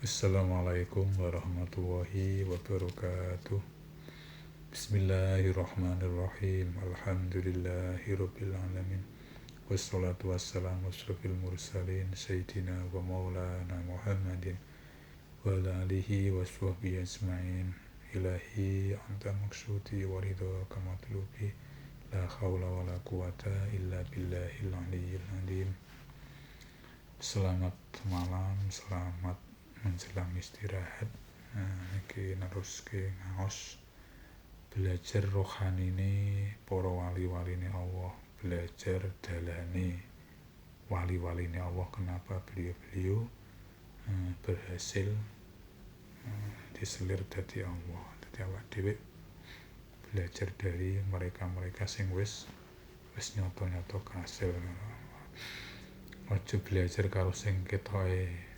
Assalamualaikum warahmatullahi wabarakatuh. Bismillahirrahmanirrahim. Alhamdulillahirabbil alamin. Wassalatu wassalamu asyrafil mursalin sayyidina wa maulana Muhammadin wa ala alihi washabbihi ajmain. Ilahi anta maksudi wa ridhaka matlubi. La haula wala quwata illa billahil aliyyil azim. Selamat malam, selamat menjelang istirahat. Iki neruske ngaos belajar rohani ini para wali-waline Allah, belajar dalane wali-waline Allah. Kenapa beliau-beliau berhasil diselir dadi Allah. Dadi awak dhewe belajar dari mereka-mereka sing wis nyoto-nyoto kasil. Aja belajar karo sing ketoke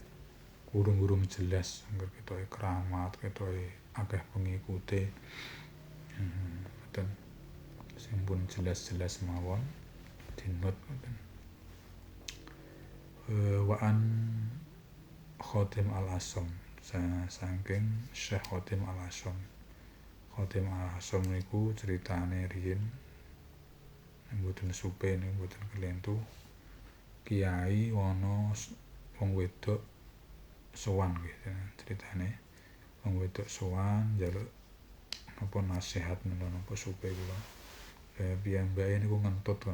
urung-urung jelas, angger ketoke keramat, ketoke akeh pengikute. Mboten sing pun jelas-jelas mawon dinut mboten. Waan Khotim Al-Asom, saking Syekh Khotim Al-Asom. Khotim Al-Asom niku ceritane riyen mboten supe niku mboten kelentu. Kiai ana wong wedok sowan gitu ceritane. Wong wedok sowan njaluk apa nasihat menawa napa supe kula. Piyambake niku ngentut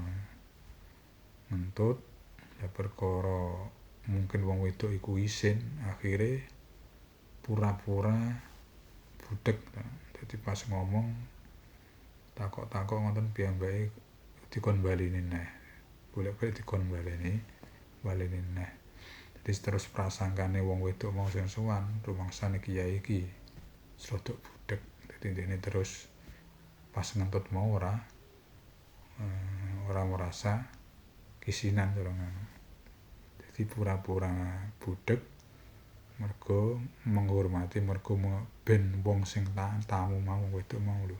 ya perkara mungkin wong wedok iku isin, akhire pura-pura budheg. Dadi pas ngomong takok-takok ngoten piyambake dikon baleni neh. Boleh-boleh dikon baleni neh. Jadi terus prasangkane wong wedok mau sing sowan rumangsane kiai iki rodok budheg. Dadi dene terus pas ngentut mau ora merasa kisinan dorongan. Jadi pura-pura budheg mergo menghormati, mergo ben wong sing tamu mau wedok mau lho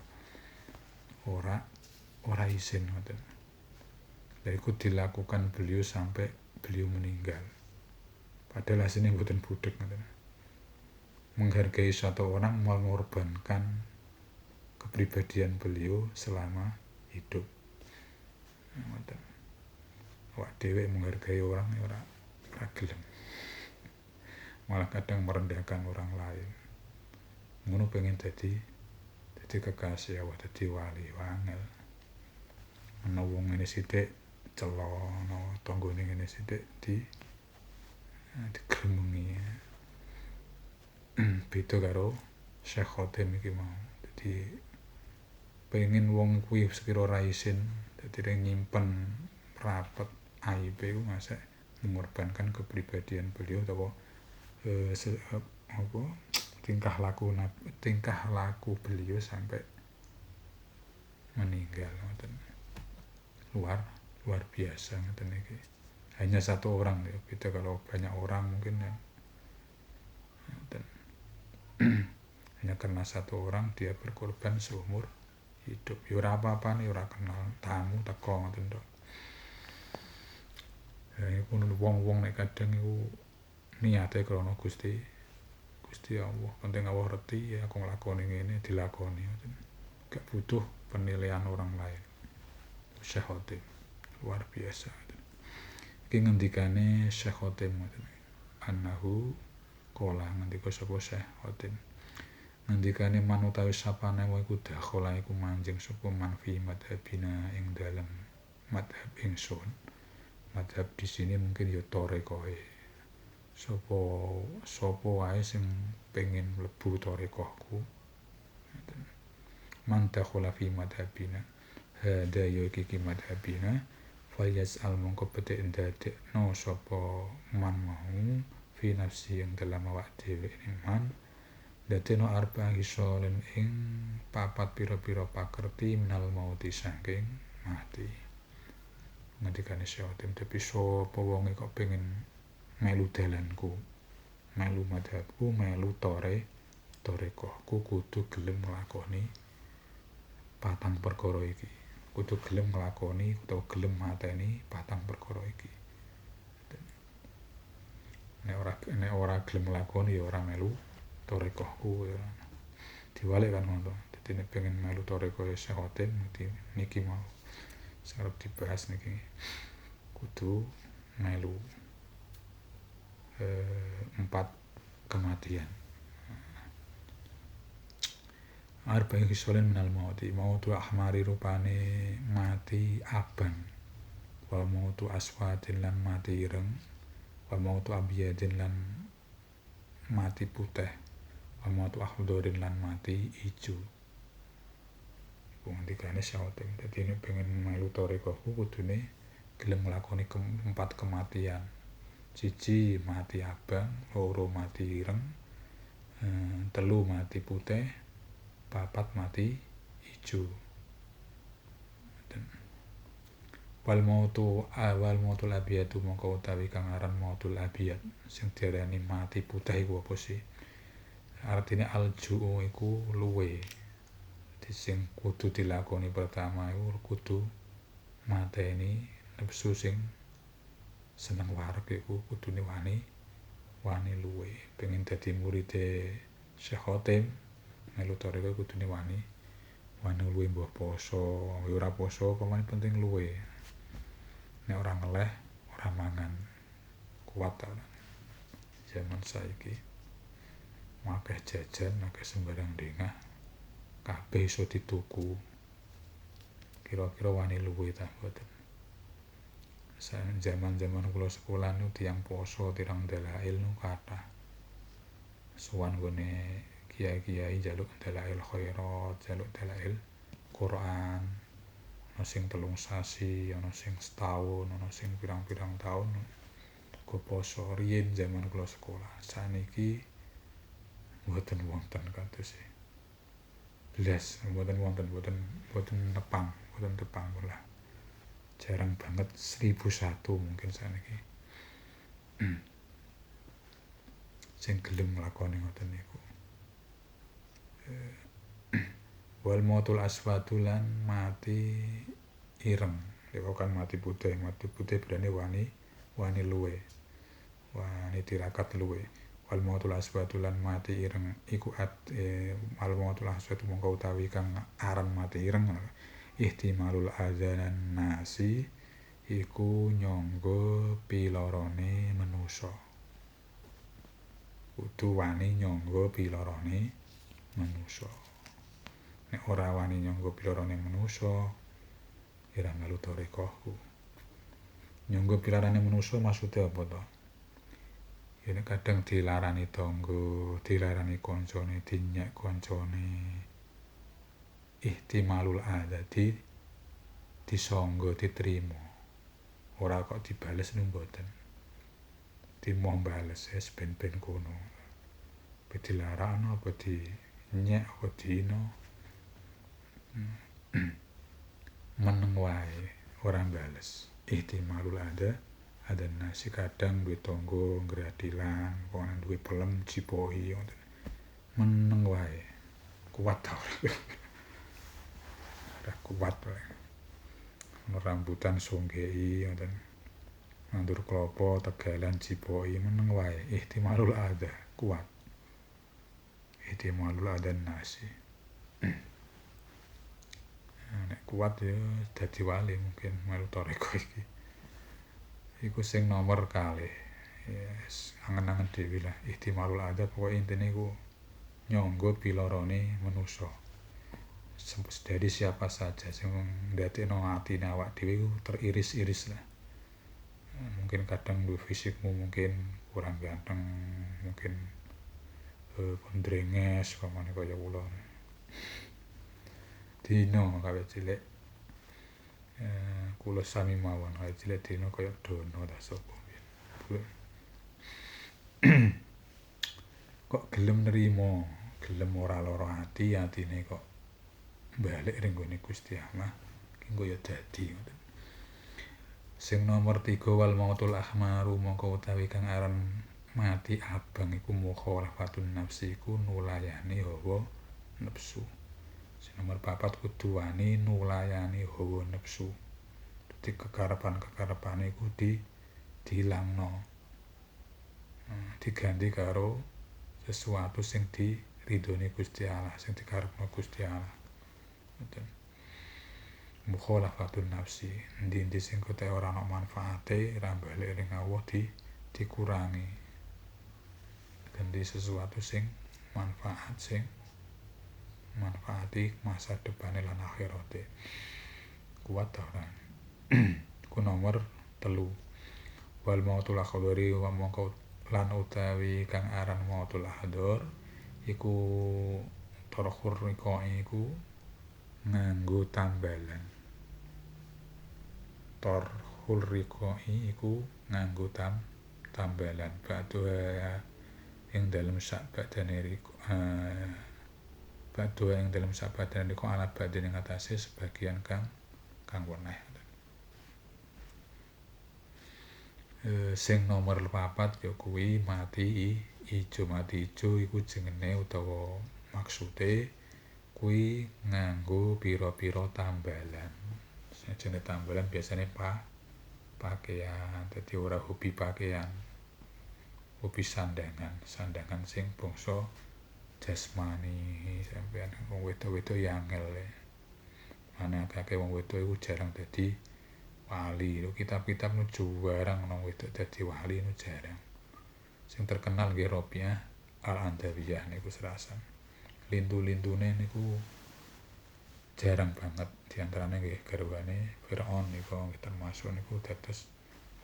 ora isin ngoten. Lah iku dilakukan beliau sampai beliau meninggal. Padahal aslinya mboten budheg ngoten. Menghargai satu orang, mengorbankan kepribadian beliau selama hidup. Ngoten. Awak dhewe menghargai orang ya ora gelem. Malah kadang merendahkan orang lain. Ngono pengen dadi kekasih Allah, dadi wali wangel. Ana wong ngene sithik celono tanggane ngene sithik digremengi. Beda karo Syekh Khotim iki mau. Dadi pengen wong kuwi sekira ora isin, dadi nyimpen rapet aibe ku masa mengorbankan kepribadian beliau atau tingkah laku beliau sampai meninggal. Luar biasa ngoten iki. Hanya satu orang ya, beda kalau banyak orang mungkin ya. Hanya karena satu orang dia berkorban seumur hidup. Ya ora apa-apane, ora kenal tamu teko ngoten tok. Ya iku wong-wong nek kadang iku niate krana Gusti Allah. Penting Allah reti ya aku nglakoni ngene dilakoni ngoten. Gak butuh penilaian orang lain. Syekh Khotim luar biasa. Iki ngendikane Syekh Khotim ngoten. Annahu qala ngendika sapa Syekh Khotim. Ngendikane man utawi sapane wae iku dakhala iku manjing sapa man fi madhabina ing dalem madhab ingsun. Madhab di sini mungkin ya tarekohe. Sapa wae sing pengen mlebu tarekohku. Man dakhala fi madhabina hada ya iki madhabina falyas'al mongko bedhek ndadekno sapa man mau fi nafsi yang dalam awak dhewe man dadekno arba hisolen ing papat pira-pira pakerti minal mauti saking mati. Ngendikane Khotim tapi sapa wonge kok pengen melu dalanku, melu madhabku, melu tarekohku kudu gelem nglakoni patang perkara iki. Kudu gelem nglakoni utawa gelem mateni patang perkara iki. Nek ora ora gelem nglakoni ya ora melu tarekahku ya. Diwalik kan ngono. Dadi nek pengen melu tarekah ya Syekh Khotim niki mau sing arep dibahas niki kudu melu 4 kematian. Arba'in khisalin minal mauti ahmari rupane mati abang, wa mautu aswadin lan mati ireng, wa mautu abyadin lan mati putih, wa mautu akhdarin lan mati ijo. Iku ngendikane Syekh. Dadi nek pengen melu tarekahku kudune gelem nglakoni 4 kematian. 1 mati abang, 2 mati ireng, 3 mati putih, 4 mati ijo. Wal mautul abiyatu mongko utawi kang aran mautul abiyat sing diarani mati putih iku apa sih? Artine alju'u iku luwe. Dadi sing kudu dilakoni pertama iku kudu mateni nepsu sing seneng wareg iku kudune wani luwe. Pengen dadi muride Syekh Khotim melu tarekah kudune wani luwe mbah poso, ora poso pemain penting luwe. Nek ora ngeleh, ora mangan kuat ta. Zaman saiki akeh jajan, akeh sembarang dengah, kabeh iso dituku. Kira-kira wani luwe ta mboten. Zaman kula sekolah nu tiyang poso tirang dalail nu kathah. Sowan gone kiai-kiai njaluk dalail khairat, njaluk dalail Quran. Ana sing 3 sasi, ana sing setahun, ana sing pirang-pirang tahun go poso riyin zaman kula sekolah. Saniki mboten wonten kados e. Blas mboten tepang pula. Jarang banget 1001 mungkin saniki. Sing gelem nglakoni ngoten niku. Wal mautul aswadu lan mati ireng. Dewakan mati putih berane wani luwe. Wani tirakat luwe. Wal mautul aswadu lan mati ireng iku wal mautul aswadu mongko utawi kang aran mati ireng ihtimalul adzanan nasi iku nyangga pilorone manusa. Kudu wani nyangga pilorone manusa. Nek ora wani nyangga pilorone manusa ora melu tarekahku. Nyangga pilorone manusa maksude apa to? Ya nek kadang dilarani tangga, dilarani kancane, dinyek kancane. Ihtimalul adzati disangga diterima. Ora kok dibales nu mboten. Dimoh bales ben kono. Dilarang apa dinyek apa dina. Meneng wae ora bales. Ihtimalul ada nasi kadang duwe tangga ngradilan, kono duwe pelem cipohi ngoten. Meneng wae. Kuat ta ora? Ora kuat wae. Rambutan songgei ngoten. Nandur klopo tegalan cipohi meneng wae. Ihtimalul ada kuat. Ihtimalul ada nasi. Nek kuat ya dadi wali mungkin melu tarekah iki. Iku sing nomor kalih. Yes, angen-angen dhewe lah. Ihtimalul ada pokoke intine iku nyangga pilorone manusa. Dari siapa saja sing ndadekno atine awak dhewe iku teriris-iris lah. Mungkin kadang duwe fisikmu mungkin kurang ganteng, mungkin pendrenges pamane kaya kula. Dino kawit cilik kula sami mawon kawit cilik dino kaya dono ta sapa. Kok gelem nerima, gelem ora lara ati, atine kok balik ring gone Gusti Allah, engko ya dadi ngoten. Sing nomor 3 wal mautul ahmaru mongko utawi kang aran mati abang iku mukhalafatun nafsi iku nulayani hawa nafsu. Sing nomor 4 kudu wani nulayani hawa nafsu. Dadi kekarepan-kekarepane iku dihilangno. diganti karo sesuatu sing diridhoni Gusti Allah, sing dikarepno Gusti Allah. Ngoten. Mukhalafatun nafsi, endi-endi sing kote ora ana manfaate, ra balik ring Allah dikurangi. Ganti sesuatu sing manfaati masa depane lan akhirate. Kuat ta ora? Ku nomor 3. Wal mautul akhdari wa mongko lan utawi kang aran mautul akhdar iku torokhur rikoi iku nganggo tambalan. Torhul rikoi iku nganggo tambalan badua ing dalem sak badane riko badua ing dalem sak badane riko ala badane ngatasi sebagian kang weneh. Sing nomor 4 ya kuwi mati ijo. Mati ijo iku jenenge utawa maksude kuwi nganggo pira-pira tambalan. Jenenge tambalan biasane pakaian, dadi ora hobi pakaian, hobi sandangan sing bangsa jasmani. Sampeyan wong wedok-wedok ya angel. Ana akeh wong wedok iku jarang dadi wali. Kitab-kitab nu jarang wong wedok dadi wali nu jarang. Sing terkenal nggih Rabi'ah Al-Adawiyah niku serasan. Lintu-lintune niku jarang banget, diantaranya nggih garwane Firaun niku termasuk niku dados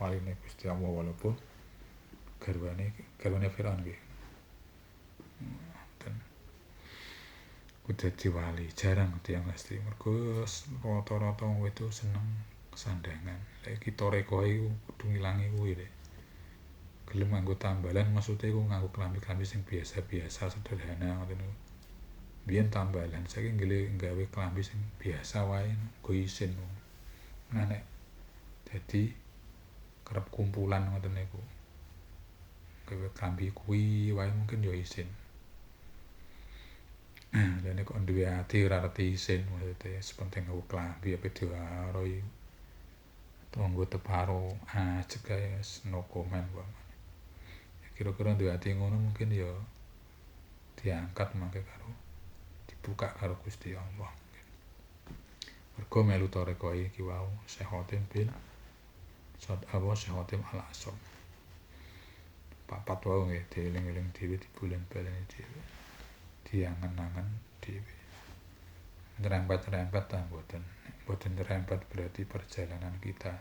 waline Gusti Allah walaupun garwane Firaun nggih. Dadi wali jarang tiyang Lesti mergo rata-rata wong wedok seneng sandangan. Lek kita rekoe kudu ngilangi kuwi lho. Gelem nganggo tambalan maksude ku nganggo klambi-klambi sing biasa-biasa sederhana ngoten niku. Biyen tambalan saiki nggawe klambi sing biasa wae nggo isin. Nah nek dadi kerep kumpulan ngoten niku. Gawe klambi kuwi wae mungkin ya isin. Lah nek kok duwe ati ora reti isin maksudnya sepenting nggo klambi ape diwarai. Tunggu teparo ajek ae no comment wae. Kira-kira duwe ati ngono mungkin ya diangkat mangke karo dibuka karo Gusti Allah. Mergo melu tarekoi iki wau Syekh Khatim bin Syekh Khatim Al-Asam. Papat wau nggih dieling-eling dhewe dibulen-baleni dhewe. Diangen-angen dhewe. Ngerempet-rempet ta mboten. Mboten ngerempet berarti perjalanan kita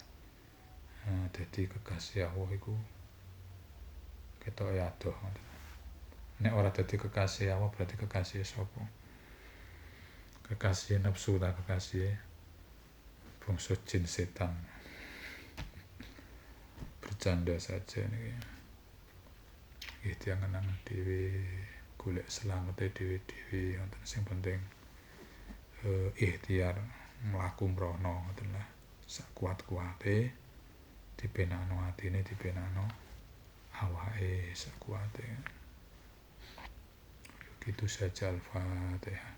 dadi kekasih Allah iku ketoke adoh ngoten. Nek ora dadi kekasih Allah berarti kekasih sapa? Kekasih nafsu ta kekasih bangsa jin setan. Bercanda saja niki. Nggih diangen-angen dhewe golek slamete dhewe-dhewe wonten sing penting ikhtiar mlaku mrono ngoten lah. Sak kuat-kuate dipenakno atine dipenakno awake sak kuate. Gitu saja Al-Fatihah.